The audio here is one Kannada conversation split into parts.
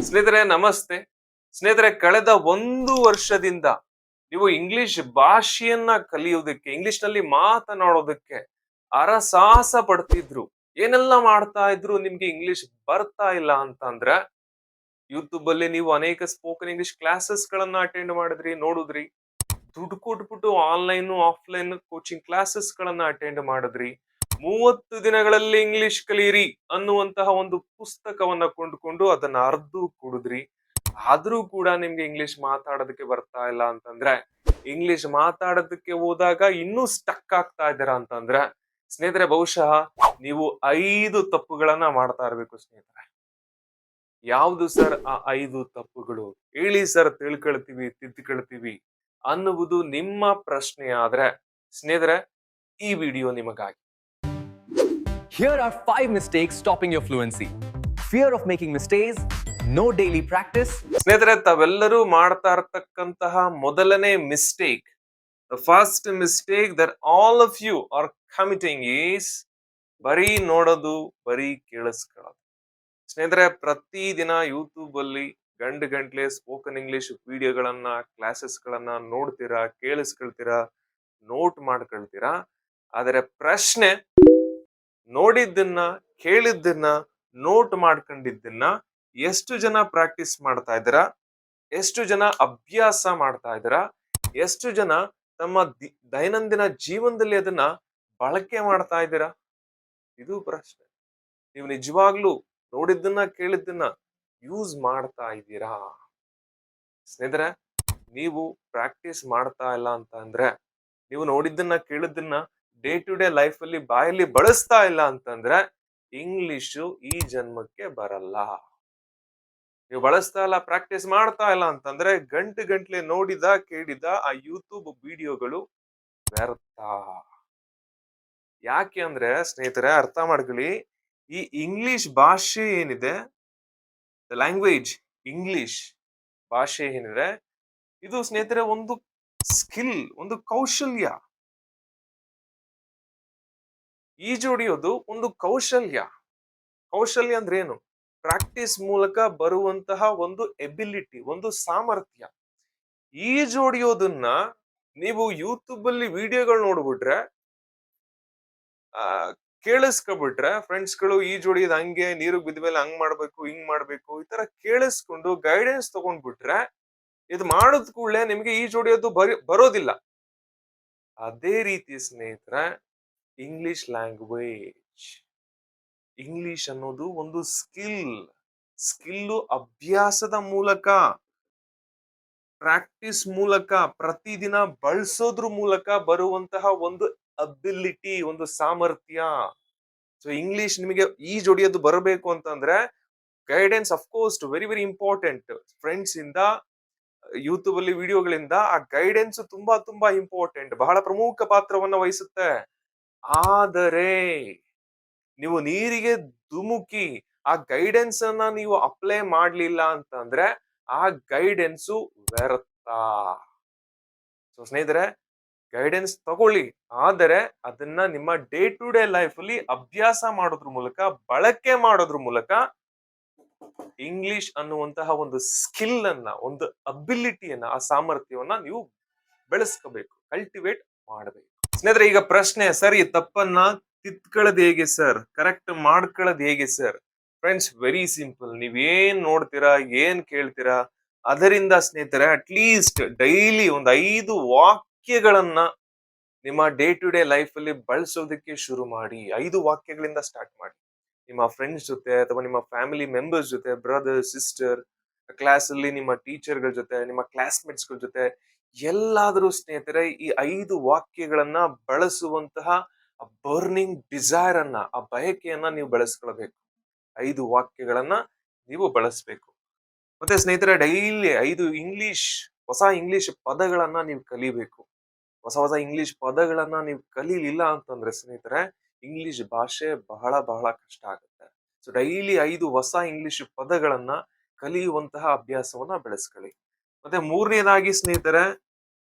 ಸ್ನೇಹಿತರೆ ನಮಸ್ತೆ. ಸ್ನೇಹಿತರೆ, ಕಳೆದ 1 ವರ್ಷದಿಂದ ನೀವು ಇಂಗ್ಲಿಷ್ ಭಾಷೆಯನ್ನ ಕಲಿಯುವುದಕ್ಕೆ, ಇಂಗ್ಲಿಷ್ ನಲ್ಲಿ ಮಾತನಾಡೋದಕ್ಕೆ ಅರಸಾಹಸ ಪಡ್ತಿದ್ರು. ಏನೆಲ್ಲ ಮಾಡ್ತಾ ಇದ್ರು, ನಿಮ್ಗೆ ಇಂಗ್ಲಿಷ್ ಬರ್ತಾ ಇಲ್ಲ ಅಂತಂದ್ರೆ ಯೂಟ್ಯೂಬ್ ಅಲ್ಲಿ ನೀವು ಅನೇಕ ಸ್ಪೋಕನ್ ಇಂಗ್ಲಿಷ್ ಕ್ಲಾಸಸ್ ಗಳನ್ನ ಅಟೆಂಡ್ ಮಾಡಿದ್ರಿ, ನೋಡಿದ್ರಿ. ದುಡ್ಡು ಕೊಟ್ಬಿಟ್ಟು ಆನ್ಲೈನ್ ಆಫ್ಲೈನ್ ಕೋಚಿಂಗ್ ಕ್ಲಾಸಸ್ ಗಳನ್ನ ಅಟೆಂಡ್ ಮಾಡಿದ್ರಿ. 30 ದಿನಗಳಲ್ಲಿ ಇಂಗ್ಲಿಷ್ ಕಲಿಯಿರಿ ಅನ್ನುವಂತಹ ಒಂದು ಪುಸ್ತಕವನ್ನ ಕೊಂಡುಕೊಂಡು ಅದನ್ನ ಅರ್ದು ಕುಡಿದ್ರಿ. ಆದ್ರೂ ಕೂಡ ನಿಮ್ಗೆ ಇಂಗ್ಲಿಷ್ ಮಾತಾಡೋದಕ್ಕೆ ಬರ್ತಾ ಇಲ್ಲ ಅಂತಂದ್ರೆ, ಇಂಗ್ಲಿಷ್ ಮಾತಾಡೋದಕ್ಕೆ ಹೋದಾಗ ಇನ್ನೂ ಸ್ಟಕ್ ಆಗ್ತಾ ಇದ್ದೀರಾ ಅಂತಂದ್ರೆ, ಸ್ನೇಹಿತರೆ ಬಹುಶಃ ನೀವು 5 ತಪ್ಪುಗಳನ್ನ ಮಾಡ್ತಾ ಇರ್ಬೇಕು ಸ್ನೇಹಿತರೆ. ಯಾವ್ದು ಸರ್ ಆ 5 ತಪ್ಪುಗಳು? ಹೇಳಿ ಸರ್, ತಿಳ್ಕೊಳ್ತೀವಿ, ತಿದ್ದುಕೊಳ್ತೀವಿ ಅನ್ನುವುದು ನಿಮ್ಮ ಪ್ರಶ್ನೆ ಆದ್ರೆ, ಸ್ನೇಹಿತರೆ ಈ ವಿಡಿಯೋ ನಿಮಗಾಗಿ. Here are 5 mistakes stopping your fluency. Fear of making mistakes, no daily practice. ಸ್ನೇಹಿತರೆ, ತಾವೆಲ್ಲರೂ ಮಾಡ್ತಾ ಇರತಕ್ಕಂತಹ ಮೊದಲನೇ mistake, the first mistake that all of you are committing is ಬರೀ ನೋಡೋದು, ಬರೀ ಕೇಳಿಸ್ಕೊಳ್ಳೋದು. ಸ್ನೇಹಿತರೆ, ಪ್ರತಿದಿನ ಯೂಟ್ಯೂಬ್ ಅಲ್ಲಿ ಗಂಟೆ ಸ್ಪೋಕನ್ ಇಂಗ್ಲಿಷ್ ವಿಡಿಯೋಗಳನ್ನ, ಕ್ಲಾಸಸ್ ಗಳನ್ನ ನೋಡ್ತೀರಾ, ಕೇಳಿಸ್ಕೊಳ್ತೀರಾ, ನೋಟ್ ಮಾಡ್ಕೊಳ್ತೀರಾ. ಆದರೆ ಪ್ರಶ್ನೆ, ನೋಡಿದ್ದನ್ನ, ಕೇಳಿದ್ದನ್ನ, ನೋಟ್ ಮಾಡ್ಕೊಂಡಿದ್ದನ್ನ ಎಷ್ಟು ಜನ ಪ್ರಾಕ್ಟೀಸ್ ಮಾಡ್ತಾ ಇದ್ದೀರಾ? ಎಷ್ಟು ಜನ ಅಭ್ಯಾಸ ಮಾಡ್ತಾ ಇದ್ದೀರಾ? ಎಷ್ಟು ಜನ ತಮ್ಮ ದೈನಂದಿನ ಜೀವನದಲ್ಲಿ ಅದನ್ನ ಬಳಕೆ ಮಾಡ್ತಾ ಇದ್ದೀರಾ? ಇದು ಪ್ರಶ್ನೆ. ನೀವು ನಿಜವಾಗ್ಲೂ ನೋಡಿದ್ದನ್ನ, ಕೇಳಿದ್ದನ್ನ ಯೂಸ್ ಮಾಡ್ತಾ ಇದ್ದೀರಾ? ಸ್ನೇಹಿತರೆ, ನೀವು ಪ್ರಾಕ್ಟೀಸ್ ಮಾಡ್ತಾ ಇಲ್ಲ ಅಂತ ಅಂದ್ರೆ, ನೀವು ನೋಡಿದ್ದನ್ನ, ಕೇಳಿದ್ದನ್ನ ಡೇ ಟು ಡೇ ಲೈಫ್ ಅಲ್ಲಿ ಬಾಯಲ್ಲಿ ಬಳಸ್ತಾ ಇಲ್ಲ ಅಂತಂದ್ರೆ, ಇಂಗ್ಲಿಷು ಈ ಜನ್ಮಕ್ಕೆ ಬರಲ್ಲ. ನೀವು ಬಳಸ್ತಾ ಇಲ್ಲ, ಪ್ರಾಕ್ಟೀಸ್ ಮಾಡ್ತಾ ಇಲ್ಲ ಅಂತಂದ್ರೆ, ಗಂಟೆ ನೋಡಿದ ಕೇಳಿದ ಆ ಯೂಟ್ಯೂಬ್ ವಿಡಿಯೋಗಳು ವ್ಯರ್ಥ. ಯಾಕೆ ಅಂದ್ರೆ ಸ್ನೇಹಿತರೆ, ಅರ್ಥ ಮಾಡ್ಕೊಳ್ಳಿ, ಈ ಇಂಗ್ಲಿಷ್ ಭಾಷೆ ಏನಿದೆ, ಲ್ಯಾಂಗ್ವೇಜ್ ಇಂಗ್ಲಿಷ್ ಭಾಷೆ ಏನಿದೆ, ಇದು ಸ್ನೇಹಿತರೆ ಒಂದು ಸ್ಕಿಲ್, ಒಂದು ಕೌಶಲ್ಯ. ಈಜೊಡಿಯೋದು ಒಂದು ಕೌಶಲ್ಯ. ಕೌಶಲ್ಯ ಅಂದ್ರೆ ಏನು? ಪ್ರಾಕ್ಟೀಸ್ ಮೂಲಕ ಬರುವಂತಹ ಒಂದು ಎಬಿಲಿಟಿ, ಒಂದು ಸಾಮರ್ಥ್ಯ. ಈಜೊಡಿಯೋದನ್ನ ನೀವು ಯೂಟ್ಯೂಬ್ ಅಲ್ಲಿ ವಿಡಿಯೋಗಳು ನೋಡ್ಬಿಟ್ರೆ, ಕೇಳಿಸ್ಕೊಬಿಟ್ರೆ, ಫ್ರೆಂಡ್ಸ್ ಗಳು ಈಜೊಡಿಯೋದು ಹಂಗೆ, ನೀರು ಬಿದ್ದ ಮೇಲೆ ಹಂಗ್ ಮಾಡ್ಬೇಕು, ಹಿಂಗ್ ಮಾಡ್ಬೇಕು, ಈ ತರ ಕೇಳಿಸ್ಕೊಂಡು ಗೈಡೆನ್ಸ್ ತಗೊಂಡ್ಬಿಟ್ರೆ, ಇದು ಮಾಡಿದ ಕೂಡಲೇ ನಿಮ್ಗೆ ಈಜೊಡಿಯೋದು ಬರೋದಿಲ್ಲ. ಅದೇ ರೀತಿ ಸ್ನೇಹಿತರೆ, ಇಂಗ್ಲಿಷ್ ಲ್ಯಾಂಗ್ವೇಜ್, ಇಂಗ್ಲಿಷ್ ಅನ್ನೋದು ಒಂದು ಸ್ಕಿಲ್ಲು ಅಭ್ಯಾಸದ ಮೂಲಕ, ಪ್ರಾಕ್ಟೀಸ್ ಮೂಲಕ, ಪ್ರತಿದಿನ ಬಳಸೋದ್ರ ಮೂಲಕ ಬರುವಂತಹ ಒಂದು ಅಬಿಲಿಟಿ, ಒಂದು ಸಾಮರ್ಥ್ಯ. ಸೊ ಇಂಗ್ಲಿಷ್ ನಿಮಗೆ ಈಜೊಡಿಯೋದು ಬರಬೇಕು ಅಂತಂದ್ರೆ, guidance of course very very important. Friends ಇಂದ, ಯೂಟ್ಯೂಬ್ ಅಲ್ಲಿ ವಿಡಿಯೋಗಳಿಂದ ಆ ಗೈಡೆನ್ಸ್ ತುಂಬಾ ಇಂಪಾರ್ಟೆಂಟ್, ಬಹಳ ಪ್ರಮುಖ ಪಾತ್ರವನ್ನ ವಹಿಸುತ್ತೆ. ಆದರೆ ನೀವು ನೀರಿಗೆ ಧುಮುಕಿ ಆ ಗೈಡೆನ್ಸ್ ಅನ್ನ ನೀವು ಅಪ್ಲೈ ಮಾಡ್ಲಿಲ್ಲ ಅಂತಂದ್ರೆ, ಆ ಗೈಡೆನ್ಸು ವ್ಯರ್ಥ. ಸೊ ಸ್ನೇಹಿತರೆ, ಗೈಡೆನ್ಸ್ ತಗೊಳ್ಳಿ, ಆದರೆ ಅದನ್ನ ನಿಮ್ಮ ಡೇ ಟು ಡೇ ಲೈಫ್ ಅಲ್ಲಿ ಅಭ್ಯಾಸ ಮಾಡೋದ್ರ ಮೂಲಕ, ಬಳಕೆ ಮಾಡೋದ್ರ ಮೂಲಕ ಇಂಗ್ಲಿಷ್ ಅನ್ನುವಂತಹ ಒಂದು ಸ್ಕಿಲ್ ಅನ್ನ, ಒಂದು ಅಬಿಲಿಟಿಯನ್ನ, ಆ ಸಾಮರ್ಥ್ಯವನ್ನ ನೀವು ಬೆಳೆಸ್ಕೋಬೇಕು, ಕಲ್ಟಿವೇಟ್ ಮಾಡಬೇಕು. ಸ್ನೇಹಿತರೆ, ಈಗ ಪ್ರಶ್ನೆ, ಸರ್ ಈ ತಪ್ಪನ್ನ ತಿದ್ಕೊಳ್ಳೋದು ಹೇಗೆ ಸರ್, ಕರೆಕ್ಟ್ ಮಾಡ್ಕೊಳ್ಳೋದು ಹೇಗೆ ಸರ್? Friends, very simple. ನೀವೇನ್ ನೋಡ್ತೀರಾ, ಏನ್ ಕೇಳ್ತೀರಾ, ಅದರಿಂದ ಸ್ನೇಹಿತರೆ ಅಟ್ಲೀಸ್ಟ್ ಡೈಲಿ ಒಂದು 5 ವಾಕ್ಯಗಳನ್ನ ನಿಮ್ಮ ಡೇ ಟು ಡೇ ಲೈಫ್ ಅಲ್ಲಿ ಬಳಸೋದಕ್ಕೆ ಶುರು ಮಾಡಿ. 5 ವಾಕ್ಯಗಳಿಂದ ಸ್ಟಾರ್ಟ್ ಮಾಡಿ. ನಿಮ್ಮ ಫ್ರೆಂಡ್ಸ್ ಜೊತೆ, ಅಥವಾ ನಿಮ್ಮ ಫ್ಯಾಮಿಲಿ ಮೆಂಬರ್ಸ್ ಜೊತೆ, ಬ್ರದರ್, ಸಿಸ್ಟರ್, ಕ್ಲಾಸ್ ಅಲ್ಲಿ ನಿಮ್ಮ ಟೀಚರ್ಗಳ ಜೊತೆ, ನಿಮ್ಮ ಕ್ಲಾಸ್ಮೇಟ್ಸ್ ಗಳ ಜೊತೆ, ಎಲ್ಲಾದ್ರೂ ಸ್ನೇಹಿತರೆ ಈ 5 ವಾಕ್ಯಗಳನ್ನ ಬಳಸುವಂತಹ ಬರ್ನಿಂಗ್ ಡಿಸೈರ್ ಅನ್ನ, ಆ ಬಯಕೆಯನ್ನ ನೀವು ಬೆಳೆಸ್ಕೊಳ್ಬೇಕು. 5 ವಾಕ್ಯಗಳನ್ನ ನೀವು ಬಳಸ್ಬೇಕು. ಮತ್ತೆ ಸ್ನೇಹಿತರೆ, ಡೈಲಿ 5 ಹೊಸ ಇಂಗ್ಲಿಷ್ ಪದಗಳನ್ನ ನೀವು ಕಲಿಬೇಕು. ಹೊಸ ಇಂಗ್ಲಿಷ್ ಪದಗಳನ್ನ ನೀವು ಕಲೀಲಿಲ್ಲ ಅಂತಂದ್ರೆ ಸ್ನೇಹಿತರೆ, ಇಂಗ್ಲಿಷ್ ಭಾಷೆ ಬಹಳ ಕಷ್ಟ ಆಗುತ್ತೆ. ಸೊ ಡೈಲಿ 5 ಹೊಸ ಇಂಗ್ಲಿಷ್ ಪದಗಳನ್ನ ಕಲಿಯುವಂತಹ ಅಭ್ಯಾಸವನ್ನ ಬೆಳೆಸ್ಕೊಳ್ಳಿ. ಮತ್ತೆ ಮೂರನೇದಾಗಿ ಸ್ನೇಹಿತರೆ,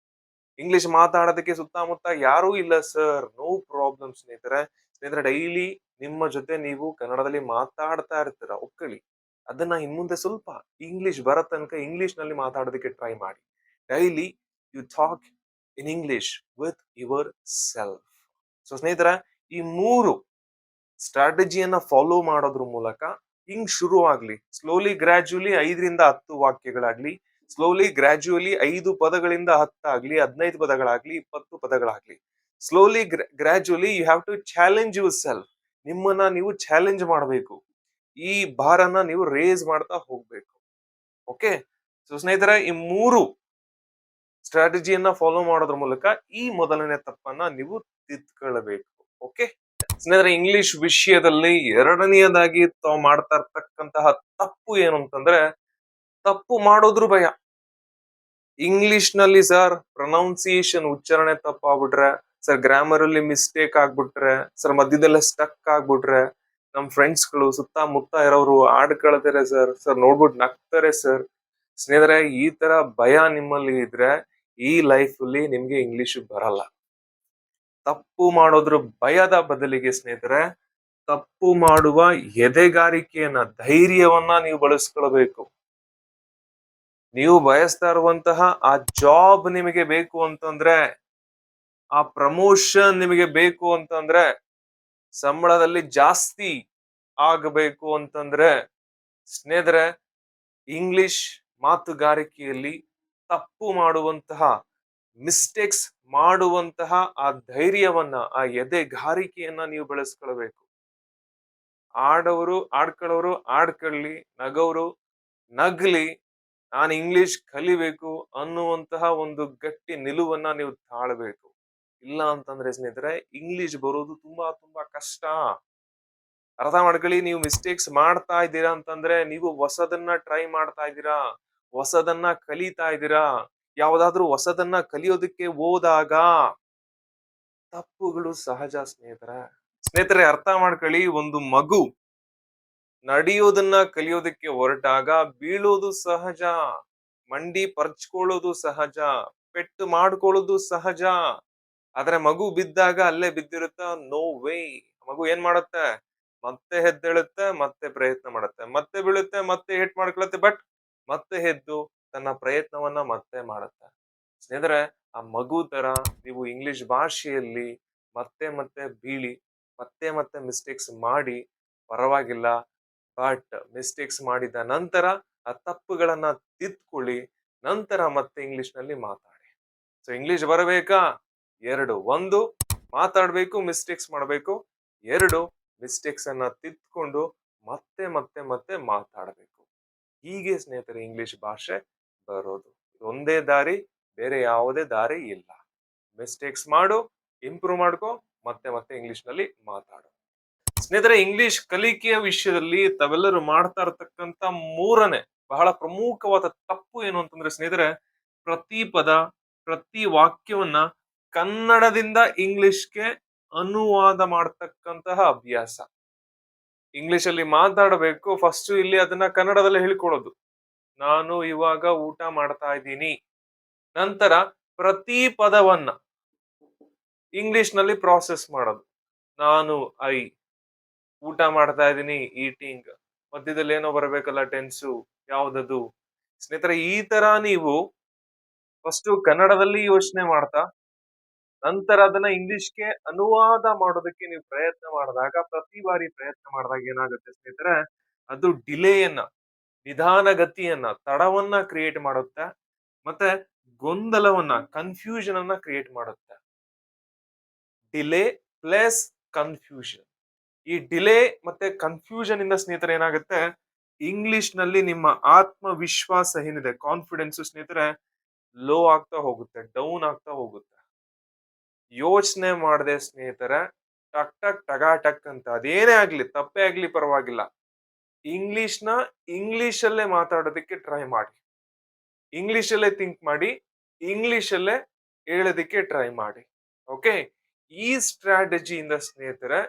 ಇಂಗ್ಲಿಷ್ ಮಾತಾಡೋದಕ್ಕೆ ಸುತ್ತಮುತ್ತ ಯಾರೂ ಇಲ್ಲ ಸರ್, ನೋ ಪ್ರಾಬ್ಲಮ್ ಸ್ನೇಹಿತರೆ. ಡೈಲಿ ನಿಮ್ಮ ಜೊತೆ ನೀವು ಕನ್ನಡದಲ್ಲಿ ಮಾತಾಡ್ತಾ ಇರ್ತೀರ, ಒಪ್ಕೊಳ್ಳಿ. ಅದನ್ನ ಇನ್ ಮುಂದೆ ಸ್ವಲ್ಪ ಇಂಗ್ಲಿಷ್ ಬರೋ ತನಕ ಇಂಗ್ಲಿಷ್ ನಲ್ಲಿ ಮಾತಾಡೋದಕ್ಕೆ ಟ್ರೈ ಮಾಡಿ. Daily you talk in English with yourself. So ಸ್ನೇಹಿತರ, ಈ 3 ಸ್ಟ್ರಾಟಜಿಯನ್ನ ಫಾಲೋ ಮಾಡೋದ್ರ ಮೂಲಕ ಹಿಂಗ್ ಶುರು ಆಗ್ಲಿ. ಸ್ಲೋಲಿ ಗ್ರಾಜುಯಲಿ 5ರಿಂದ 10 ವಾಕ್ಯಗಳಾಗ್ಲಿ, ಸ್ಲೋಲಿ ಗ್ರಾಜುಯಲಿ 5 ಪದಗಳಿಂದ 10 ಆಗ್ಲಿ, 15 ಪದಗಳಾಗ್ಲಿ, 20 ಪದಗಳಾಗ್ಲಿ. Slowly gradually you have to challenge yourself. ನಿಮ್ಮನ್ನ ನೀವು ಚಾಲೆಂಜ್ ಮಾಡಬೇಕು. ಈ ಭಾರನ ನೀವು ರೇಸ್ ಮಾಡ್ತಾ ಹೋಗ್ಬೇಕು. ಓಕೆ, ಸೊ ಸ್ನೇಹಿತರೆ, ಈ 3 ಸ್ಟ್ರಾಟಜಿಯನ್ನ ಫಾಲೋ ಮಾಡೋದ್ರ ಮೂಲಕ ಈ ಮೊದಲನೇ ತಪ್ಪನ್ನ ನೀವು ತಿದ್ಕೊಳ್ಬೇಕು. ಓಕೆ ಸ್ನೇಹಿತರೆ, ಇಂಗ್ಲಿಷ್ ವಿಷಯದಲ್ಲಿ ಎರಡನೆಯದಾಗಿ ತಾವು ಮಾಡ್ತಾ ಇರ್ತಕ್ಕಂತಹ ತಪ್ಪು ಏನು ಅಂತಂದ್ರೆ, ತಪ್ಪು ಮಾಡೋದ್ರ ಭಯ. ಇಂಗ್ಲಿಷ್ ನಲ್ಲಿ ಸರ್ ಪ್ರೊನೌನ್ಸಿಯೇಷನ್ ಉಚ್ಚಾರಣೆ ತಪ್ಪಾಗ್ಬಿಟ್ರೆ, ಸರ್ ಗ್ರಾಮರ್ ಅಲ್ಲಿ ಮಿಸ್ಟೇಕ್ ಆಗ್ಬಿಟ್ರೆ, ಸರ್ ಮಧ್ಯದಲ್ಲೇ ಸ್ಟಕ್ ಆಗ್ಬಿಟ್ರೆ, ನಮ್ ಫ್ರೆಂಡ್ಸ್ ಗಳು ಸುತ್ತಮುತ್ತ ಇರೋರು ಆಡ್ಕೊಳ್ತಾರೆ ಸರ್, ಸರ್ ನೋಡ್ಬಿಟ್ಟು ನಗ್ತಾರೆ ಸರ್. ಸ್ನೇಹಿತರೆ, ಈ ತರ ಭಯ ನಿಮ್ಮಲ್ಲಿ ಇದ್ರೆ ಈ ಲೈಫ್ ಅಲ್ಲಿ ನಿಮ್ಗೆ ಇಂಗ್ಲಿಷ್ ಬರಲ್ಲ. ತಪ್ಪು ಮಾಡೋದ್ರ ಭಯದ ಬದಲಿಗೆ ಸ್ನೇಹಿತರೆ, ತಪ್ಪು ಮಾಡುವ ಎದೆಗಾರಿಕೆಯನ್ನ, ಧೈರ್ಯವನ್ನ ನೀವು ಬಳಸ್ಕೊಳ್ಬೇಕು. ನೀವು ಬಯಸ್ತಾ ಇರುವಂತಹ ಆ ಜಾಬ್ ನಿಮಗೆ ಬೇಕು ಅಂತಂದ್ರೆ, ಆ ಪ್ರಮೋಷನ್ ನಿಮಗೆ ಬೇಕು ಅಂತಂದ್ರೆ, ಸಂಬಳದಲ್ಲಿ ಜಾಸ್ತಿ ಆಗಬೇಕು ಅಂತಂದ್ರೆ, ಸ್ನೇಹಿತರೆ, ಇಂಗ್ಲಿಷ್ ಮಾತುಗಾರಿಕೆಯಲ್ಲಿ ತಪ್ಪು ಮಾಡುವಂತಹ, ಮಿಸ್ಟೇಕ್ಸ್ ಮಾಡುವಂತಹ ಆ ಧೈರ್ಯವನ್ನ, ಆ ಎದೆಗಾರಿಕೆಯನ್ನ ನೀವು ಬೆಳೆಸ್ಕೊಳ್ಬೇಕು. ಆಡ್ಕೊಳ್ಳೋರು ಆಡ್ಕೊಳ್ಳಿ, ನಗೋರು ನಗ್ಲಿ, ನಾನು ಇಂಗ್ಲಿಷ್ ಕಲಿಬೇಕು ಅನ್ನುವಂತಹ ಒಂದು ಗಟ್ಟಿ ನಿಲುವನ್ನ ನೀವು ತಾಳ್ಬೇಕು. ಇಲ್ಲ ಅಂತಂದ್ರೆ ಸ್ನೇಹಿತರೆ, ಇಂಗ್ಲಿಷ್ ಬರೋದು ತುಂಬಾ ತುಂಬಾ ಕಷ್ಟ. ಅರ್ಥ ಮಾಡ್ಕೊಳ್ಳಿ. ನೀವು ಮಿಸ್ಟೇಕ್ಸ್ ಮಾಡ್ತಾ ಇದ್ದೀರಾ ಅಂತಂದ್ರೆ ನೀವು ಹೊಸದನ್ನ ಟ್ರೈ ಮಾಡ್ತಾ ಇದ್ದೀರಾ, ಹೊಸದನ್ನ ಕಲಿತಾ ಇದ್ದೀರಾ. ಯಾವ್ದಾದ್ರು ಹೊಸದನ್ನ ಕಲಿಯೋದಕ್ಕೆ ಹೋದಾಗ ತಪ್ಪುಗಳು ಸಹಜ ಸ್ನೇಹಿತರೆ. ಸ್ನೇಹಿತರೆ, ಅರ್ಥ ಮಾಡ್ಕೊಳ್ಳಿ. ಒಂದು ಮಗು ನಡೆಯೋದನ್ನ ಕಲಿಯೋದಕ್ಕೆ ಹೊರಟಾಗ ಬೀಳೋದು ಸಹಜ, ಮಂಡಿ ಪರ್ಚ್ಕೊಳ್ಳೋದು ಸಹಜ, ಪೆಟ್ಟು ಮಾಡ್ಕೊಳ್ಳೋದು ಸಹಜ. ಆದ್ರೆ ಮಗು ಬಿದ್ದಾಗ ಅಲ್ಲೇ ಬಿದ್ದಿರುತ್ತ, ನೋ ವೇ. ಮಗು ಏನ್ ಮಾಡುತ್ತೆ? ಮತ್ತೆ ಎದ್ದೇಳುತ್ತೆ, ಮತ್ತೆ ಪ್ರಯತ್ನ ಮಾಡುತ್ತೆ, ಮತ್ತೆ ಬೀಳುತ್ತೆ, ಮತ್ತೆ ಏಟ್ ಮಾಡ್ಕೊಳತ್ತೆ, ಬಟ್ ಮತ್ತೆ ಎದ್ದು ತನ್ನ ಪ್ರಯತ್ನವನ್ನ ಮತ್ತೆ ಮಾಡುತ್ತೆ. ಸ್ನೇಹಿತರೆ, ಆ ಮಗು ತರ ನೀವು ಇಂಗ್ಲಿಷ್ ಭಾಷೆಯಲ್ಲಿ ಮತ್ತೆ ಮತ್ತೆ ಬೀಳಿ, ಮತ್ತೆ ಮತ್ತೆ ಮಿಸ್ಟೇಕ್ಸ್ ಮಾಡಿ, ಪರವಾಗಿಲ್ಲ. ಬಟ್ ಮಿಸ್ಟೇಕ್ಸ್ ಮಾಡಿದ ನಂತರ ಆ ತಪ್ಪುಗಳನ್ನ ತಿದ್ಕೊಳ್ಳಿ, ನಂತರ ಮತ್ತೆ ಇಂಗ್ಲಿಷ್ ನಲ್ಲಿ ಮಾತಾಡಿ. ಸೊ ಇಂಗ್ಲಿಷ್ ಬರಬೇಕಾ? 2, 1 ಮಾತಾಡ್ಬೇಕು, ಮಿಸ್ಟೇಕ್ಸ್ ಮಾಡ್ಬೇಕು. 2 ಮಿಸ್ಟೇಕ್ಸ್ ಅನ್ನ ತಿದ್ಕೊಂಡು ಮತ್ತೆ ಮತ್ತೆ ಮತ್ತೆ ಮಾತಾಡಬೇಕು. ಹೀಗೆ ಸ್ನೇಹಿತರೆ ಇಂಗ್ಲಿಷ್ ಭಾಷೆ ಬರೋದು. ಒಂದೇ ದಾರಿ, ಬೇರೆ ಯಾವುದೇ ದಾರಿ ಇಲ್ಲ. ಮಿಸ್ಟೇಕ್ಸ್ ಮಾಡು, ಇಂಪ್ರೂವ್ ಮಾಡ್ಕೊ, ಮತ್ತೆ ಮತ್ತೆ ಇಂಗ್ಲಿಷ್ ನಲ್ಲಿ ಮಾತಾಡು. ಸ್ನೇಹಿತರೆ, ಇಂಗ್ಲಿಷ್ ಕಲಿಕೆಯ ವಿಷಯದಲ್ಲಿ ತಾವೆಲ್ಲರೂ ಮಾಡ್ತಾ ಇರತಕ್ಕಂತ 3ನೇ ಬಹಳ ಪ್ರಮುಖವಾದ ತಪ್ಪು ಏನು ಅಂತಂದ್ರೆ ಸ್ನೇಹಿತರೆ, ಪ್ರತಿ ಪದ, ಪ್ರತಿ ವಾಕ್ಯವನ್ನ ಕನ್ನಡದಿಂದ ಇಂಗ್ಲಿಷ್ಗೆ ಅನುವಾದ ಮಾಡ್ತಕ್ಕಂತಹ ಅಭ್ಯಾಸ. ಇಂಗ್ಲಿಷ್ ಅಲ್ಲಿ ಮಾತಾಡಬೇಕು, ಫಸ್ಟ್ ಇಲ್ಲಿ ಅದನ್ನ ಕನ್ನಡದಲ್ಲಿ ಹೇಳ್ಕೊಳ್ಳೋದು. ನಾನು ಇವಾಗ ಊಟ ಮಾಡ್ತಾ ಇದ್ದೀನಿ. ನಂತರ ಪ್ರತಿ ಪದವನ್ನ ಇಂಗ್ಲಿಷ್ ನಲ್ಲಿ ಪ್ರಾಸೆಸ್ ಮಾಡೋದು. ನಾನು ಊಟ ಮಾಡ್ತಾ ಇದ್ದೀನಿ, ಈಟಿಂಗ್. ಮಧ್ಯದಲ್ಲಿ ಏನೋ ಬರ್ಬೇಕಲ್ಲ ಟೆನ್ಸು, ಯಾವ್ದದು. ಸ್ನೇಹಿತರೆ, ಈ ತರ ನೀವು ಫಸ್ಟ್ ಕನ್ನಡದಲ್ಲಿ ಯೋಚನೆ ಮಾಡ್ತಾ ನಂತರ ಅದನ್ನ ಇಂಗ್ಲಿಷ್ಗೆ ಅನುವಾದ ಮಾಡೋದಕ್ಕೆ ನೀವು ಪ್ರಯತ್ನ ಮಾಡಿದಾಗ, ಪ್ರತಿ ಬಾರಿ ಪ್ರಯತ್ನ ಮಾಡಿದಾಗ ಏನಾಗುತ್ತೆ ಸ್ನೇಹಿತರೆ, ಅದು ಡಿಲೇಯನ್ನ, ನಿಧಾನಗತಿಯನ್ನ, ತಡವನ್ನ ಕ್ರಿಯೇಟ್ ಮಾಡುತ್ತೆ. ಮತ್ತೆ ಗೊಂದಲವನ್ನ, ಕನ್ಫ್ಯೂಷನ್ ಅನ್ನ ಕ್ರಿಯೇಟ್ ಮಾಡುತ್ತೆ. Delay plus confusion. ಈ ಡಿಲೇ ಮತ್ತೆ ಕನ್ಫ್ಯೂಷನ್ ಇಂದ ಸ್ನೇಹಿತರೆ ಏನಾಗುತ್ತೆ, ಇಂಗ್ಲಿಷ್ ನಲ್ಲಿ ನಿಮ್ಮ ಆತ್ಮವಿಶ್ವಾಸ ಏನಿದೆ, ಕಾನ್ಫಿಡೆನ್ಸ್ ಸ್ನೇಹಿತರೆ ಲೋ ಆಗ್ತಾ ಹೋಗುತ್ತೆ, ಡೌನ್ ಆಗ್ತಾ ಹೋಗುತ್ತೆ. ಯೋಚನೆ ಮಾಡದೆ ಸ್ನೇಹಿತರೆ, ಟಕ್ ಟಕ್ ಟಗಾಟಕ್ ಅಂತ ಅದೇನೇ ಆಗ್ಲಿ, ತಪ್ಪೇ ಆಗ್ಲಿ ಪರವಾಗಿಲ್ಲ, ಇಂಗ್ಲಿಷ್ನ ಇಂಗ್ಲಿಷ್ ಅಲ್ಲೇ ಮಾತಾಡೋದಕ್ಕೆ ಟ್ರೈ ಮಾಡಿ. ಇಂಗ್ಲಿಷ್ ಅಲ್ಲೇ ಥಿಂಕ್ ಮಾಡಿ, ಇಂಗ್ಲಿಷ್ ಅಲ್ಲೇ ಹೇಳೋದಕ್ಕೆ ಟ್ರೈ ಮಾಡಿ. ಓಕೆ, ಈ ಸ್ಟ್ರಾಟಜಿಯಿಂದ ಸ್ನೇಹಿತರೆ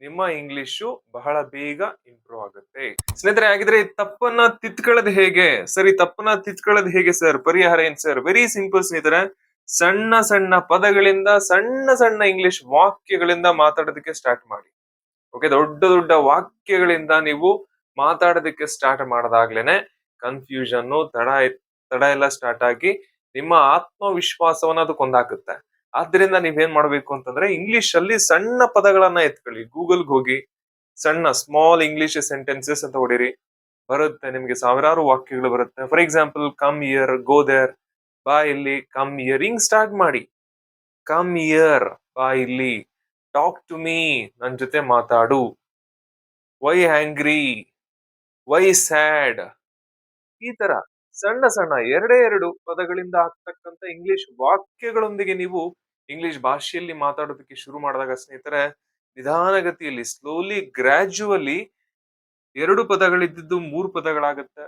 ನಿಮ್ಮ ಇಂಗ್ಲಿಷು ಬಹಳ ಬೇಗ ಇಂಪ್ರೂವ್ ಆಗುತ್ತೆ. ಸ್ನೇಹಿತರೆ, ಹಾಗಿದ್ರೆ ಈ ತಪ್ಪನ್ನ ತಿದ್ಕೊಳ್ಳೋದು ಹೇಗೆ ಸರ್? ಈ ತಪ್ಪನ್ನ ತಿದ್ಕೊಳ್ಳೋದು ಹೇಗೆ ಸರ್? ಪರಿಹಾರ ಏನ್ ಸರ್? ವೆರಿ ಸಿಂಪಲ್ ಸ್ನೇಹಿತರೆ. ಸಣ್ಣ ಸಣ್ಣ ಪದಗಳಿಂದ, ಸಣ್ಣ ಸಣ್ಣ ಇಂಗ್ಲಿಷ್ ವಾಕ್ಯಗಳಿಂದ ಮಾತಾಡೋದಕ್ಕೆ ಸ್ಟಾರ್ಟ್ ಮಾಡಿ. ಓಕೆ, ದೊಡ್ಡ ದೊಡ್ಡ ವಾಕ್ಯಗಳಿಂದ ನೀವು ಮಾತಾಡೋದಕ್ಕೆ ಸ್ಟಾರ್ಟ್ ಮಾಡದಾಗ್ಲೇನೆ ಕನ್ಫ್ಯೂಷನ್ ತಡ ಎಲ್ಲ ಸ್ಟಾರ್ಟ್ ಆಗಿ ನಿಮ್ಮ ಆತ್ಮವಿಶ್ವಾಸವನ್ನ ಅದು ಕೊಂದಾಕುತ್ತೆ. ಆದ್ರಿಂದ ನೀವೇನ್ ಮಾಡ್ಬೇಕು ಅಂತಂದ್ರೆ ಇಂಗ್ಲಿಷ್ ಅಲ್ಲಿ ಸಣ್ಣ ಪದಗಳನ್ನ ಎತ್ಕೊಳ್ಳಿ. ಗೂಗಲ್ಗೆ ಹೋಗಿ ಸಣ್ಣ ಸ್ಮಾಲ್ ಇಂಗ್ಲಿಷ್ ಸೆಂಟೆನ್ಸಸ್ ಅಂತ ಹೊಡಿರಿ, ಬರುತ್ತೆ ನಿಮ್ಗೆ ಸಾವಿರಾರು ವಾಕ್ಯಗಳು ಬರುತ್ತೆ. For example, come here, go there, ಬಾ ಇಲ್ಲಿ, ಕಮ್ ಇಯರ್, ಹಿಂಗ್ ಸ್ಟಾರ್ಟ್ ಮಾಡಿ. ಕಮ್ ಇಯರ್, ಬಾ ಇಲ್ಲಿ, ಟಾಕ್ ಟು ಮೀ, ನನ್ ಜೊತೆ ಮಾತಾಡು, ವೈ ಆಂಗ್ರಿ, ವೈ ಸ್ಯಾಡ್, ಈ ತರ ಸಣ್ಣ ಸಣ್ಣ ಎರಡೇ ಎರಡು ಪದಗಳಿಂದ ಆಗ್ತಕ್ಕಂತ ಇಂಗ್ಲಿಷ್ ವಾಕ್ಯಗಳೊಂದಿಗೆ ನೀವು ಇಂಗ್ಲಿಷ್ ಭಾಷೆಯಲ್ಲಿ ಮಾತಾಡೋದಕ್ಕೆ ಶುರು ಮಾಡಿದಾಗ ಸ್ನೇಹಿತರೆ, ನಿಧಾನಗತಿಯಲ್ಲಿ ಸ್ಲೋಲಿ ಗ್ರಾಜುವಲಿ 2 ಪದಗಳಿದ್ದು 3 ಪದಗಳಾಗುತ್ತೆ,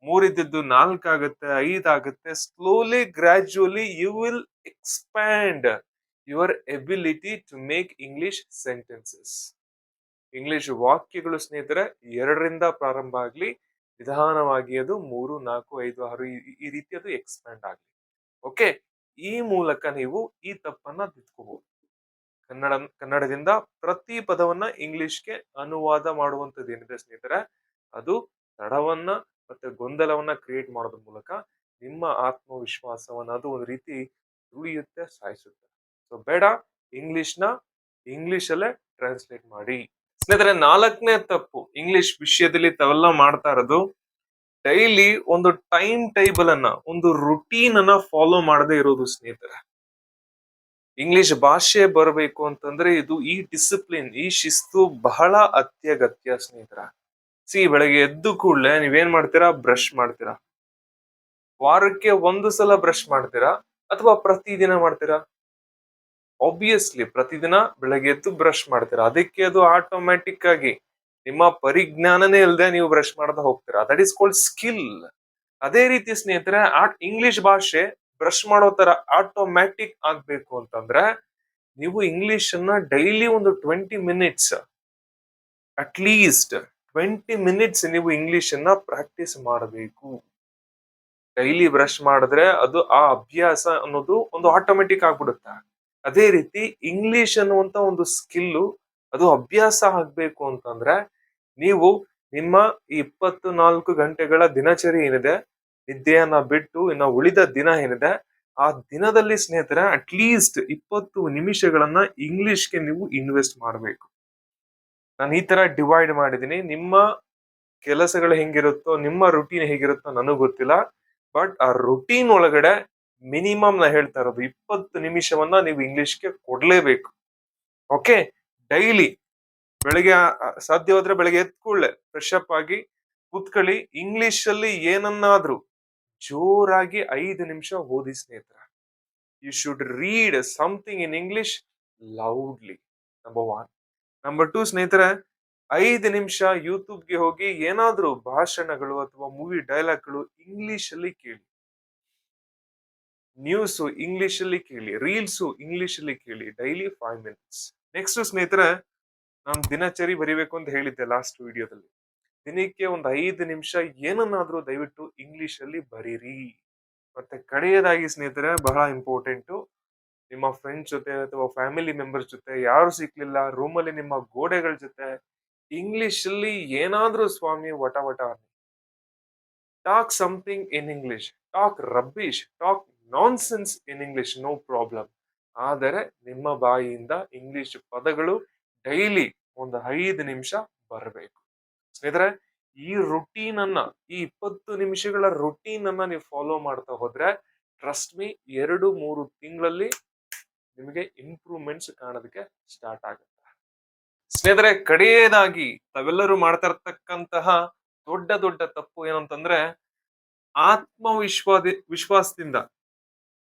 3 ಇದ್ದಿದ್ದು 4 ಆಗುತ್ತೆ, 5 ಆಗುತ್ತೆ. Slowly gradually you will expand your ability to make English sentences. English ವಾಕ್ಯಗಳು ಸ್ನೇಹಿತರೆ 2ರಿಂದ ಪ್ರಾರಂಭ ಆಗ್ಲಿ, ನಿಧಾನವಾಗಿ ಅದು 3, 4, 5, 6 ಈ ರೀತಿ ಅದು ಎಕ್ಸ್ಪ್ಯಾಂಡ್ ಆಗ್ಲಿ. ಓಕೆ, ಈ ಮೂಲಕ ನೀವು ಈ ತಪ್ಪನ್ನ ತಿದ್ಕೋಬಹುದು. ಕನ್ನಡದಿಂದ ಪ್ರತಿ ಪದವನ್ನ ಇಂಗ್ಲಿಷ್ಗೆ ಅನುವಾದ ಮಾಡುವಂತದ್ದು ಏನಿದೆ ಸ್ನೇಹಿತರೆ, ಅದು ತಡವನ್ನ ಮತ್ತೆ ಗೊಂದಲವನ್ನ ಕ್ರಿಯೇಟ್ ಮಾಡೋದ್ರ ಮೂಲಕ ನಿಮ್ಮ ಆತ್ಮವಿಶ್ವಾಸವನ್ನ ಅದು ಒಂದು ರೀತಿ ತುಳಿಯುತ್ತೆ, ಸಾಯಿಸುತ್ತೆ. ಸೊ ಬೇಡ, ಇಂಗ್ಲಿಷ್ನ ಇಂಗ್ಲಿಷ್ ಅಲ್ಲೇ ಟ್ರಾನ್ಸ್ಲೇಟ್ ಮಾಡಿ. ಸ್ನೇಹಿತರೆ, 4ನೇ ತಪ್ಪು ಇಂಗ್ಲಿಷ್ ವಿಷಯದಲ್ಲಿ ತಾವೆಲ್ಲ ಮಾಡ್ತಾ ಇರೋದು, ಡೈಲಿ ಒಂದು ಟೈಮ್ ಟೇಬಲ್ ಅನ್ನ, ಒಂದು ರುಟೀನ್ ಅನ್ನ ಫಾಲೋ ಮಾಡದೇ ಇರೋದು ಸ್ನೇಹಿತರೆ. ಇಂಗ್ಲಿಷ್ ಭಾಷೆ ಬರಬೇಕು ಅಂತಂದ್ರೆ ಈ ಡಿಸಿಪ್ಲಿನ್, ಈ ಶಿಸ್ತು ಬಹಳ ಅತ್ಯಗತ್ಯ ಸ್ನೇಹಿತರ. ಬೆಳಗ್ಗೆ ಎದ್ದು ಕೂಡಲೇ ನೀವೇನ್ ಮಾಡ್ತೀರಾ? ಬ್ರಷ್ ಮಾಡ್ತೀರಾ. ವಾರಕ್ಕೆ 1 ಸಲ ಬ್ರಷ್ ಮಾಡ್ತೀರಾ ಅಥವಾ ಪ್ರತಿದಿನ ಮಾಡ್ತೀರಾ? ಆಬ್ವಿಯಸ್ಲಿ ಪ್ರತಿದಿನ ಬೆಳಗ್ಗೆ ಎದ್ದು ಬ್ರಷ್ ಮಾಡ್ತೀರಾ. ಅದಕ್ಕೆ ಅದು ಆಟೋಮ್ಯಾಟಿಕ್ ಆಗಿ ನಿಮ್ಮ ಪರಿಜ್ಞಾನನೇ ಇಲ್ಲದೆ ನೀವು ಬ್ರಷ್ ಮಾಡ್ತಾ ಹೋಗ್ತೀರಾ. That is called skill. ಅದೇ ರೀತಿ ಸ್ನೇಹಿತರೆ, ಇಂಗ್ಲಿಷ್ ಭಾಷೆ ಬ್ರಷ್ ಮಾಡೋ ತರ ಆಟೋಮ್ಯಾಟಿಕ್ ಆಗ್ಬೇಕು ಅಂತಂದ್ರೆ ನೀವು ಇಂಗ್ಲಿಷ್ ಅನ್ನ ಡೈಲಿ ಒಂದು 20 ಮಿನಿಟ್ಸ್, ಅಟ್ಲೀಸ್ಟ್ 20 ಮಿನಿಟ್ಸ್ ನೀವು ಇಂಗ್ಲಿಷ್ ಅನ್ನ ಪ್ರಾಕ್ಟೀಸ್ ಮಾಡಬೇಕು. ಡೈಲಿ ಬ್ರಷ್ ಮಾಡಿದ್ರೆ ಅದು ಆ ಅಭ್ಯಾಸ ಅನ್ನೋದು ಒಂದು ಆಟೋಮೆಟಿಕ್ ಆಗ್ಬಿಡುತ್ತೆ. ಅದೇ ರೀತಿ ಇಂಗ್ಲಿಷ್ ಅನ್ನುವಂತ ಒಂದು ಸ್ಕಿಲ್ಲು ಅದು ಅಭ್ಯಾಸ ಆಗ್ಬೇಕು ಅಂತಂದ್ರೆ ನೀವು ನಿಮ್ಮ 24 ಗಂಟೆಗಳ ದಿನಚರಿ ಏನಿದೆ, ನಿದ್ದೆಯನ್ನ ಬಿಟ್ಟು ಇನ್ನು ಉಳಿದ ದಿನ ಏನಿದೆ, ಆ ದಿನದಲ್ಲಿ ಸ್ನೇಹಿತರೆ ಅಟ್ಲೀಸ್ಟ್ 20 ನಿಮಿಷಗಳನ್ನ ಇಂಗ್ಲಿಷ್ಗೆ ನೀವು ಇನ್ವೆಸ್ಟ್ ಮಾಡಬೇಕು. ನಾನು ಈ ತರ ಡಿವೈಡ್ ಮಾಡಿದೀನಿ. ನಿಮ್ಮ ಕೆಲಸಗಳು ಹೆಂಗಿರುತ್ತೋ, ನಿಮ್ಮ ರುಟೀನ್ ಹೇಗಿರುತ್ತೋ ನನಗೆ ಗೊತ್ತಿಲ್ಲ. ಬಟ್ ಆ ರುಟೀನ್ ಒಳಗಡೆ ಮಿನಿಮಮ್ ನಾ ಹೇಳ್ತಾ ಇರೋದು 20 ನಿಮಿಷವನ್ನ ನೀವು ಇಂಗ್ಲಿಷ್ಗೆ ಕೊಡ್ಲೇಬೇಕು. ಓಕೆ, ಡೈಲಿ ಬೆಳಿಗ್ಗೆ ಸಾಧ್ಯವಾದ್ರೆ ಬೆಳಿಗ್ಗೆ ಎದ್ದ ಕೂಡಲೇ ಫ್ರೆಶ್ ಅಪ್ ಆಗಿ ಕೂತ್ಕೊಳ್ಳಿ. ಇಂಗ್ಲಿಷ್ ಅಲ್ಲಿ ಏನನ್ನಾದ್ರೂ ಜೋರಾಗಿ 5 ನಿಮಿಷ ಓದಿ ಸ್ನೇಹಿತರ. You should read something in English loudly. Number 1. Number 2 ಸ್ನೇಹಿತರೆ, 5 ನಿಮಿಷ ಯೂಟ್ಯೂಬ್ಗೆ ಹೋಗಿ ಏನಾದ್ರೂ ಭಾಷಣಗಳು ಅಥವಾ ಮೂವಿ ಡೈಲಾಗ್ಗಳು ಇಂಗ್ಲಿಷ್ ಅಲ್ಲಿ ಕೇಳಿ. ನ್ಯೂಸ್ ಇಂಗ್ಲಿಷ್ ಅಲ್ಲಿ ಕೇಳಿ, ರೀಲ್ಸ್ ಇಂಗ್ಲಿಷ್ ಅಲ್ಲಿ ಕೇಳಿ, ಡೈಲಿ 5 ಮಿನಿಟ್ಸ್. ನೆಕ್ಸ್ಟ್ ಸ್ನೇಹಿತರೆ, ನಾನು ದಿನಚರಿ ಬರಿಬೇಕು ಅಂತ ಹೇಳಿದ್ದೆ ಲಾಸ್ಟ್ ವಿಡಿಯೋದಲ್ಲಿ. ದಿನಕ್ಕೆ ಒಂದು 5 ನಿಮಿಷ ಏನನ್ನಾದ್ರೂ ದಯವಿಟ್ಟು ಇಂಗ್ಲಿಷ್ ಅಲ್ಲಿ ಬರೀರಿ. ಮತ್ತೆ ಕಡೆಯದಾಗಿ ಸ್ನೇಹಿತರೆ, ಬಹಳ ಇಂಪಾರ್ಟೆಂಟು, ನಿಮ್ಮ ಫ್ರೆಂಡ್ಸ್ ಜೊತೆ ಅಥವಾ ಫ್ಯಾಮಿಲಿ ಮೆಂಬರ್ಸ್ ಜೊತೆ ಯಾರು ಸಿಕ್ಲಿಲ್ಲ, ರೂಮಲ್ಲಿ ನಿಮ್ಮ ಗೋಡೆಗಳ ಜೊತೆ ಇಂಗ್ಲಿಷ್ ಅಲ್ಲಿ ಏನಾದ್ರೂ ಸ್ವಾಮಿ ವಟ ವಟ talk something in English, talk rubbish, talk nonsense in English, no problem. ಆದರೆ ನಿಮ್ಮ ಬಾಯಿಯಿಂದ ಇಂಗ್ಲಿಷ್ ಪದಗಳು ಡೈಲಿ ಒಂದು 5 ನಿಮಿಷ ಬರಬೇಕು. ಸ್ನೇಹಿತರೆ, ಈ ರುಟೀನ್ ಅನ್ನ, ಈ 20 ನಿಮಿಷಗಳ ರುಟೀನ್ ಅನ್ನ ನೀವು ಫಾಲೋ ಮಾಡ್ತಾ ಹೋದ್ರೆ ಟ್ರಸ್ಟ್ ಮೀ 2-3 ತಿಂಗಳಲ್ಲಿ ನಿಮಗೆ ಇಂಪ್ರೂವ್ಮೆಂಟ್ಸ್ ಕಾಣೋದಕ್ಕೆ ಸ್ಟಾರ್ಟ್ ಆಗುತ್ತೆ. ಸ್ನೇಹಿತರೆ, ಕಡೆಯದಾಗಿ ತಾವೆಲ್ಲರೂ ಮಾಡ್ತಾ ಇರ್ತಕ್ಕಂತಹ ದೊಡ್ಡ ದೊಡ್ಡ ತಪ್ಪು ಏನಂತಂದ್ರೆ, ವಿಶ್ವಾಸದಿಂದ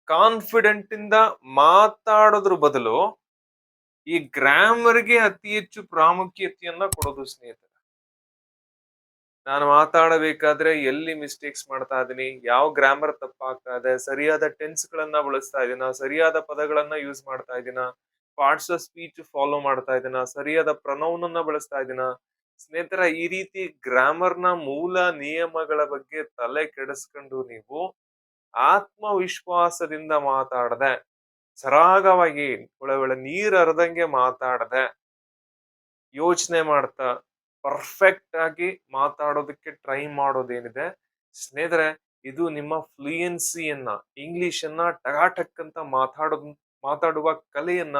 ಕಾನ್ಫಿಡೆಂಟ್ ಇಂದ ಮಾತಾಡೋದ್ರ ಬದಲು ಈ ಗ್ರಾಮರ್ಗೆ ಅತಿ ಹೆಚ್ಚು ಪ್ರಾಮುಖ್ಯತೆಯನ್ನ ಕೊಡೋದು ಸ್ನೇಹಿತರೆ. ನಾನು ಮಾತಾಡಬೇಕಾದ್ರೆ ಎಲ್ಲಿ ಮಿಸ್ಟೇಕ್ಸ್ ಮಾಡ್ತಾ ಇದೀನಿ, ಯಾವ ಗ್ರಾಮರ್ ತಪ್ಪಾಗ್ತಾ ಇದೆ, ಸರಿಯಾದ ಟೆನ್ಸ್ ಗಳನ್ನ ಬಳಸ್ತಾ ಇದೀನ, ಸರಿಯಾದ ಪದಗಳನ್ನ ಯೂಸ್ ಮಾಡ್ತಾ ಇದೀನ, ಪಾರ್ಟ್ಸ್ ಆಫ್ ಸ್ಪೀಚ್ ಫಾಲೋ ಮಾಡ್ತಾ ಇದೀನ, ಸರಿಯಾದ ಪ್ರೊನೌನ್ ಅನ್ನ ಬಳಸ್ತಾ ಇದೀನ. ಸ್ನೇಹಿತರ, ಈ ರೀತಿ ಗ್ರಾಮರ್ ನ ಮೂಲ ನಿಯಮಗಳ ಬಗ್ಗೆ ತಲೆ ಕೆಡಿಸ್ಕೊಂಡು ನೀವು ಆತ್ಮವಿಶ್ವಾಸದಿಂದ ಮಾತಾಡದೆ, ಸರಾಗವಾಗಿ ಒಳ ನೀರ್ ಹರಿದಂಗೆ ಮಾತಾಡದೆ, ಯೋಚನೆ ಮಾಡ್ತಾ ಪರ್ಫೆಕ್ಟ್ ಆಗಿ ಮಾತಾಡೋದಕ್ಕೆ ಟ್ರೈ ಮಾಡೋದೇನಿದೆ ಸ್ನೇಹಿತರೆ, ಇದು ನಿಮ್ಮ ಫ್ಲೂಯೆನ್ಸಿಯನ್ನ, ಇಂಗ್ಲಿಷ್ ಅನ್ನ ಟಗಾಟಕ್ ಅಂತ ಮಾತಾಡುವ ಕಲೆಯನ್ನ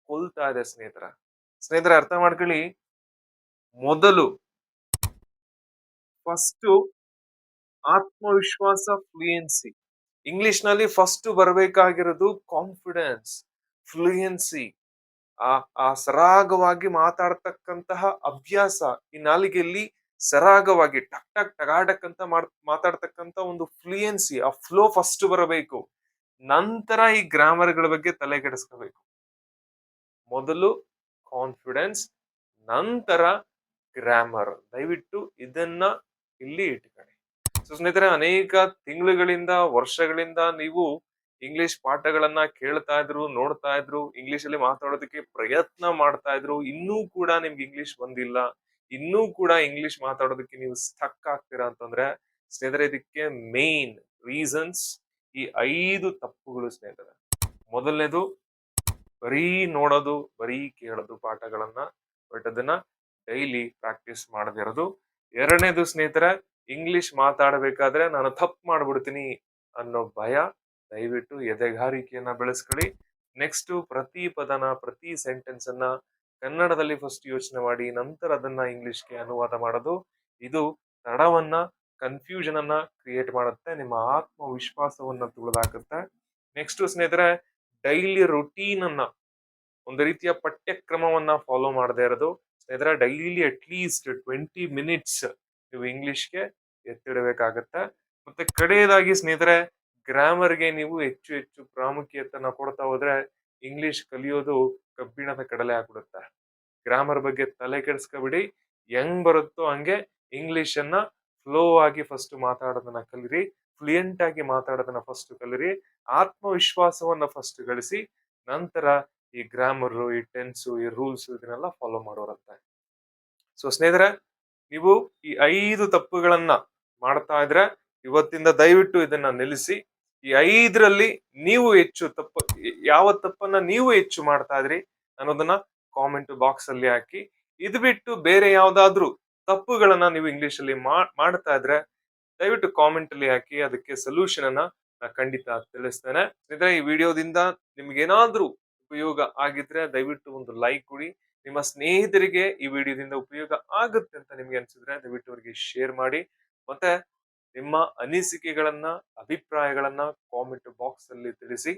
ಕೊಲ್ತಾ ಇದೆ ಸ್ನೇಹಿತರೆ ಅರ್ಥ ಮಾಡ್ಕೊಳ್ಳಿ. ಮೊದಲು ಫಸ್ಟ್ ಆತ್ಮವಿಶ್ವಾಸ, ಫ್ಲೂಯೆನ್ಸಿ. ಇಂಗ್ಲಿಷ್ ನಲ್ಲಿ ಫಸ್ಟ್ ಬರಬೇಕಾಗಿರೋದು ಕಾನ್ಫಿಡೆನ್ಸ್, ಫ್ಲೂಯೆನ್ಸಿ, ಆ ಆ ಸರಾಗವಾಗಿ ಮಾತಾಡ್ತಕ್ಕಂತಹ ಅಭ್ಯಾಸ. ಈ ನಾಲಿಗೆಯಲ್ಲಿ ಸರಾಗವಾಗಿ ಟಕ್ ಟಕ್ ಟಗಾಟಕ್ ಅಂತ ಮಾತಾಡ್ತಕ್ಕಂತ ಒಂದು ಫ್ಲೂಯೆನ್ಸಿ, ಆ ಫ್ಲೋ ಫಸ್ಟ್ ಬರಬೇಕು. ನಂತರ ಈ ಗ್ರಾಮರ್ಗಳ ಬಗ್ಗೆ ತಲೆ ಕೆಡಿಸ್ಕೋಬೇಕು. ಮೊದಲು ಕಾನ್ಫಿಡೆನ್ಸ್, ನಂತರ ಗ್ರಾಮರ್. ದಯವಿಟ್ಟು ಇದನ್ನ ಇಲ್ಲಿ ಇಟ್ಕೊಳ್ಳಿ. ಸೊ ಸ್ನೇಹಿತರೆ, ಅನೇಕ ತಿಂಗಳುಗಳಿಂದ, ವರ್ಷಗಳಿಂದ ನೀವು ಇಂಗ್ಲಿಷ್ ಪಾಠಗಳನ್ನ ಕೇಳ್ತಾ ಇದ್ರು, ನೋಡ್ತಾ ಇದ್ರು, ಇಂಗ್ಲಿಷ್ ಅಲ್ಲಿ ಮಾತಾಡೋದಕ್ಕೆ ಪ್ರಯತ್ನ ಮಾಡ್ತಾ ಇದ್ರು. ಇನ್ನೂ ಕೂಡ ನಿಮ್ಗೆ ಇಂಗ್ಲಿಷ್ ಬಂದಿಲ್ಲ, ಇನ್ನೂ ಕೂಡ ಇಂಗ್ಲಿಷ್ ಮಾತಾಡೋದಕ್ಕೆ ನೀವು ಸ್ಟಕ್ ಆಗ್ತೀರಾ ಅಂತಂದ್ರೆ ಸ್ನೇಹಿತರೆ, ಇದಕ್ಕೆ ಮೇನ್ ರೀಸನ್ಸ್ ಈ 5 ತಪ್ಪುಗಳು ಸ್ನೇಹಿತರೆ. ಮೊದಲನೇದು, ಬರೀ ನೋಡೋದು, ಬರೀ ಕೇಳೋದು ಪಾಠಗಳನ್ನ, ಬಟ್ ಅದನ್ನ ಡೈಲಿ ಪ್ರಾಕ್ಟೀಸ್ ಮಾಡದಿರೋದು. ಎರಡನೇದು ಸ್ನೇಹಿತರೆ, ಇಂಗ್ಲಿಷ್ ಮಾತಾಡಬೇಕಾದ್ರೆ ನಾನು ತಪ್ಪು ಮಾಡ್ಬಿಡ್ತೀನಿ ಅನ್ನೋ ಭಯ. ದಯವಿಟ್ಟು ಎದೆಗಾರಿಕೆಯನ್ನ ಬೆಳೆಸ್ಕೊಳ್ಳಿ. ನೆಕ್ಸ್ಟ್, ಪ್ರತಿ ಪದನ, ಪ್ರತಿ ಸೆಂಟೆನ್ಸ್ ಅನ್ನ ಕನ್ನಡದಲ್ಲಿ ಫಸ್ಟ್ ಯೋಚನೆ ಮಾಡಿ, ನಂತರ ಅದನ್ನ ಇಂಗ್ಲಿಷ್ಗೆ ಅನುವಾದ ಮಾಡೋದು. ಇದು ತಡವನ್ನ, ಕನ್ಫ್ಯೂಷನ್ ಅನ್ನ ಕ್ರಿಯೇಟ್ ಮಾಡುತ್ತೆ, ನಿಮ್ಮ ಆತ್ಮವಿಶ್ವಾಸವನ್ನ ತುಳಿದಾಕುತ್ತೆ. ನೆಕ್ಸ್ಟ್ ಸ್ನೇಹಿತರೆ, ಡೈಲಿ ರುಟೀನ್ ಅನ್ನ, ಒಂದು ರೀತಿಯ ಪಠ್ಯಕ್ರಮವನ್ನ ಫಾಲೋ ಮಾಡದೇ ಇರೋದು. ಸ್ನೇಹಿತರೆ, ಡೈಲಿ ಅಟ್ ಲೀಸ್ಟ್ 20 ಮಿನಿಟ್ಸ್ ನೀವು ಇಂಗ್ಲಿಷ್ಗೆ ಎತ್ತಿಡಬೇಕಾಗತ್ತೆ. ಮತ್ತೆ ಕಡೆಯದಾಗಿ ಸ್ನೇಹಿತರೆ, ಗ್ರಾಮರ್ಗೆ ನೀವು ಹೆಚ್ಚು ಹೆಚ್ಚು ಪ್ರಾಮುಖ್ಯತೆಯನ್ನ ಕೊಡ್ತಾ ಹೋದ್ರೆ ಇಂಗ್ಲಿಷ್ ಕಲಿಯೋದು ಕಬ್ಬಿಣದ ಕಡಲೆ ಆಗ್ಬಿಡುತ್ತೆ. ಗ್ರಾಮರ್ ಬಗ್ಗೆ ತಲೆ ಕೆಡಿಸ್ಕೊಬಿಡಿ. ಹೆಂಗ್ ಬರುತ್ತೋ ಹಂಗೆ ಇಂಗ್ಲಿಷ್ ಅನ್ನ ಫ್ಲೋ ಆಗಿ ಫಸ್ಟ್ ಮಾತಾಡೋದನ್ನ ಕಲಿರಿ, ಫ್ಲೂಯೆಂಟ್ ಆಗಿ ಮಾತಾಡೋದನ್ನ ಫಸ್ಟ್ ಕಲಿರಿ, ಆತ್ಮವಿಶ್ವಾಸವನ್ನ ಫಸ್ಟ್ ಗಳಿಸಿ, ನಂತರ ಈ ಗ್ರಾಮರ್, ಈ ಟೆನ್ಸ್, ಈ ರೂಲ್ಸ್ ಇದನ್ನೆಲ್ಲ ಫಾಲೋ ಮಾಡೋರಂತೆ. ಸೊ ಸ್ನೇಹಿತರೆ, ನೀವು ಈ 5 ತಪ್ಪುಗಳನ್ನ ಮಾಡ್ತಾ ಇದ್ರೆ ಇವತ್ತಿಂದ ದಯವಿಟ್ಟು ಇದನ್ನ ನಿಲ್ಲಿಸಿ. ಈ 5ರಲ್ಲಿ ನೀವು ಹೆಚ್ಚು ಯಾವ ತಪ್ಪನ್ನ ನೀವು ಹೆಚ್ಚು ಮಾಡ್ತಾ ಇದ್ರಿ ಅನ್ನೋದನ್ನ ಕಾಮೆಂಟ್ ಬಾಕ್ಸ್ ಅಲ್ಲಿ ಹಾಕಿ. ಇದು ಬಿಟ್ಟು ಬೇರೆ ಯಾವ್ದಾದ್ರು ತಪ್ಪುಗಳನ್ನ ನೀವು ಇಂಗ್ಲಿಷ್ ಅಲ್ಲಿ ಮಾಡ್ತಾ ಇದ್ರೆ ದಯವಿಟ್ಟು ಕಾಮೆಂಟ್ ಅಲ್ಲಿ ಹಾಕಿ, ಅದಕ್ಕೆ ಸೊಲ್ಯೂಷನ್ ಅನ್ನ ಖಂಡಿತ ತಿಳಿಸ್ತೇನೆ. ಸ್ನೇಹಿತರೆ, ಈ ವಿಡಿಯೋದಿಂದ ನಿಮ್ಗೆ ಏನಾದ್ರೂ ಉಪಯೋಗ ಆಗಿದ್ರೆ ದಯವಿಟ್ಟು ಒಂದು ಲೈಕ್ ಕೊಡಿ. ನಿಮ್ಮ ಸ್ನೇಹಿತರಿಗೆ ಈ ವಿಡಿಯೋದಿಂದ ಉಪಯೋಗ ಆಗುತ್ತೆ ಅಂತ ನಿಮ್ಗೆ ಅನ್ಸಿದ್ರೆ ದಯವಿಟ್ಟು ಅವರಿಗೆ ಶೇರ್ ಮಾಡಿ. ಮತ್ತೆ ನಿಮ್ಮ ಅನಿಸಿಕೆಗಳನ್ನ, ಅಭಿಪ್ರಾಯಗಳನ್ನ ಕಾಮೆಂಟ್ ಬಾಕ್ಸ್ ಅಲ್ಲಿ ತಿಳಿಸಿ.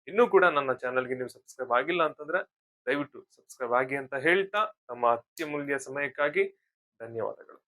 ಇನ್ನೂ ಕೂಡ ನನ್ನ ಚಾನೆಲ್ಗೆ ನೀವು ಸಬ್ಸ್ಕ್ರೈಬ್ ಆಗಿಲ್ಲ ಅಂತಂದ್ರೆ ದಯವಿಟ್ಟು ಸಬ್ಸ್ಕ್ರೈಬ್ ಆಗಿ ಅಂತ ಹೇಳ್ತಾ, ನಮ್ಮ ಅತ್ಯಮೂಲ್ಯ ಸಮಯಕ್ಕಾಗಿ ಧನ್ಯವಾದಗಳು.